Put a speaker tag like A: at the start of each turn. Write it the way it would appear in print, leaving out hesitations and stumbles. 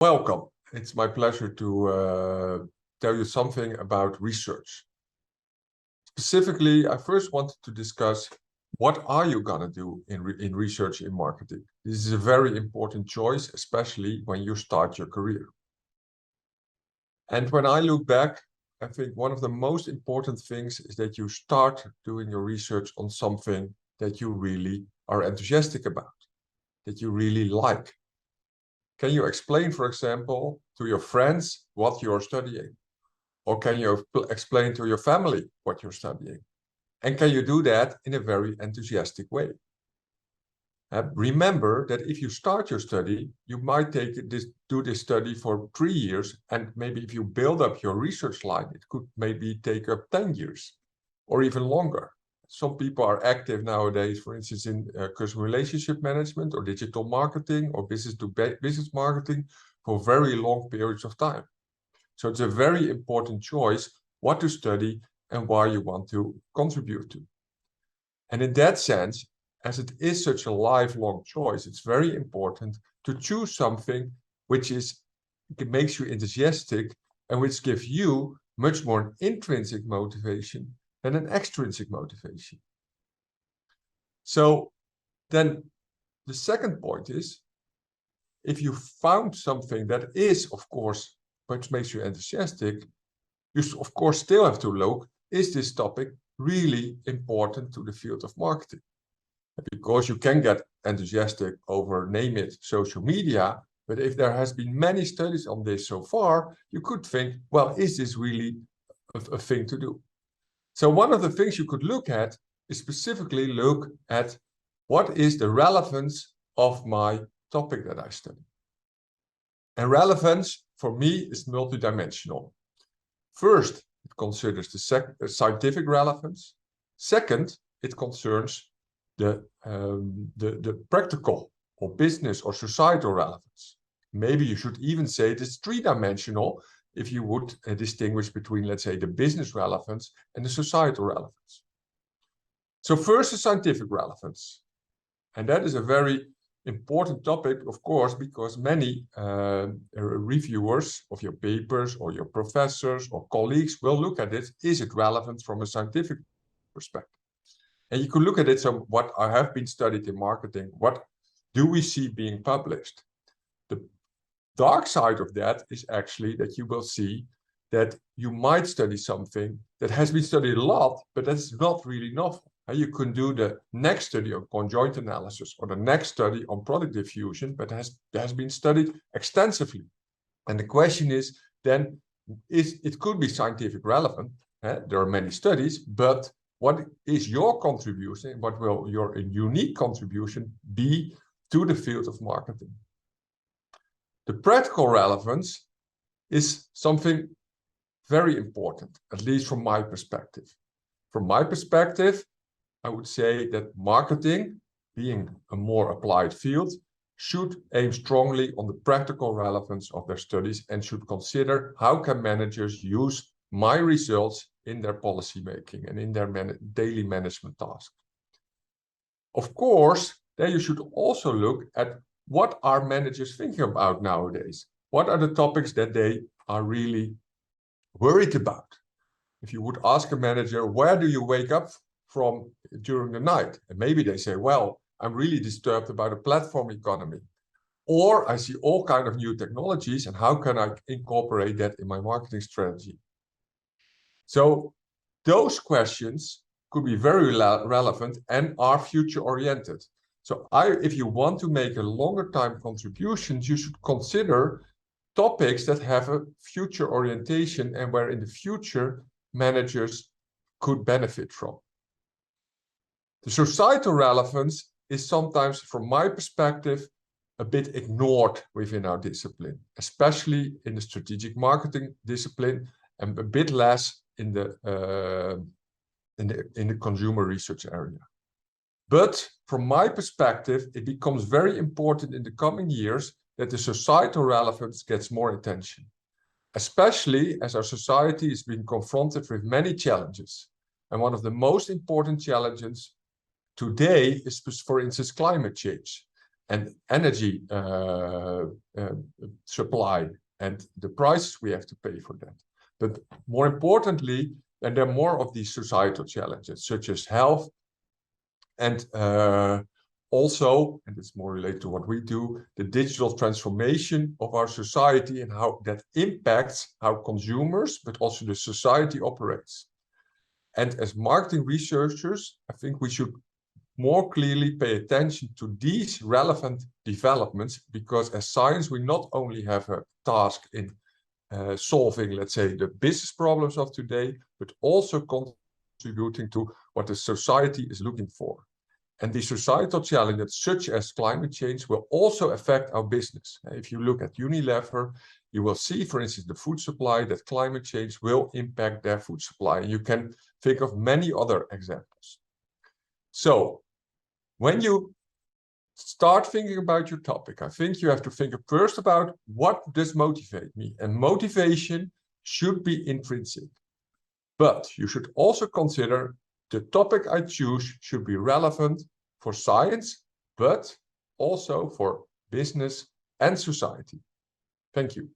A: Welcome. It's my pleasure to tell you something about research. Specifically, I first wanted to discuss what are you going to do in research in marketing. This is a very important choice, especially when you start your career. And when I look back, I think one of the most important things is that you start doing your research on something that you really are enthusiastic about, that you really like. Can you explain, for example, to your friends what you're studying? Or can you explain to your family what you're studying? And can you do that in a very enthusiastic way? Remember that if you start your study, you might do this study for 3 years. And maybe if you build up your research line, it could maybe take up 10 years or even longer. Some people are active nowadays, for instance, in customer relationship management or digital marketing or business-to-business marketing for very long periods of time. So it's a very important choice what to study and why you want to contribute to. And in that sense, as it is such a lifelong choice, it's very important to choose something which makes you enthusiastic and which gives you much more an intrinsic motivation than an extrinsic motivation. So then the second point is, if you found something that is, of course, which makes you enthusiastic, you of course still have to look, is this topic really important to the field of marketing? Because you can get enthusiastic over, name it, social media, but if there has been many studies on this so far, you could think, well, is this really a thing to do? So one of the things you could look at is specifically look at what is the relevance of my topic that I study. And relevance for me is multidimensional. First, it considers the scientific relevance. Second, it concerns the practical or business or societal relevance. Maybe you should even say it is three-dimensional if you would distinguish between, let's say, the business relevance and the societal relevance. So first, the scientific relevance. And that is a very important topic, of course, because many reviewers of your papers or your professors or colleagues will look at it. Is it relevant from a scientific perspective? And you could look at it, so what I have been studied in marketing, what do we see being published? The dark side of that is actually that you will see that you might study something that has been studied a lot, but that's not really novel. You can do the next study on conjoint analysis or the next study on product diffusion, but has been studied extensively. And the question is then, it could be scientific relevant. There are many studies, but what is your contribution? What will your unique contribution be to the field of marketing? The practical relevance is something very important, at least from my perspective. From my perspective, I would say that marketing, being a more applied field, should aim strongly on the practical relevance of their studies and should consider how can managers use my results in their policy making and in their daily management tasks. Of course, then you should also look at what are managers thinking about nowadays? What are the topics that they are really worried about? If you would ask a manager, where do you wake up from during the night? And maybe they say, well, I'm really disturbed about a platform economy. Or I see all kinds of new technologies and how can I incorporate that in my marketing strategy? So those questions could be very relevant and are future oriented. So if you want to make a longer time contribution, you should consider topics that have a future orientation and where in the future managers could benefit from. The societal relevance is sometimes, from my perspective, a bit ignored within our discipline, especially in the strategic marketing discipline and a bit less in the consumer research area. But from my perspective, it becomes very important in the coming years that the societal relevance gets more attention, especially as our society is being confronted with many challenges. And one of the most important challenges today is, for instance, climate change. and energy supply and the prices we have to pay for that. But more importantly, and there are more of these societal challenges, such as health, and also, and it's more related to what we do, the digital transformation of our society and how that impacts how consumers, but also the society operates. And as marketing researchers, I think we should more clearly pay attention to these relevant developments, because as science, we not only have a task in solving, let's say, the business problems of today, but also contributing to what the society is looking for. And the societal challenges, such as climate change, will also affect our business. If you look at Unilever, you will see, for instance, the food supply, that climate change will impact their food supply. And you can think of many other examples. So when you start thinking about your topic, I think you have to think first about what does motivate me. And motivation should be intrinsic. But you should also consider the topic I choose should be relevant for science, but also for business and society. Thank you.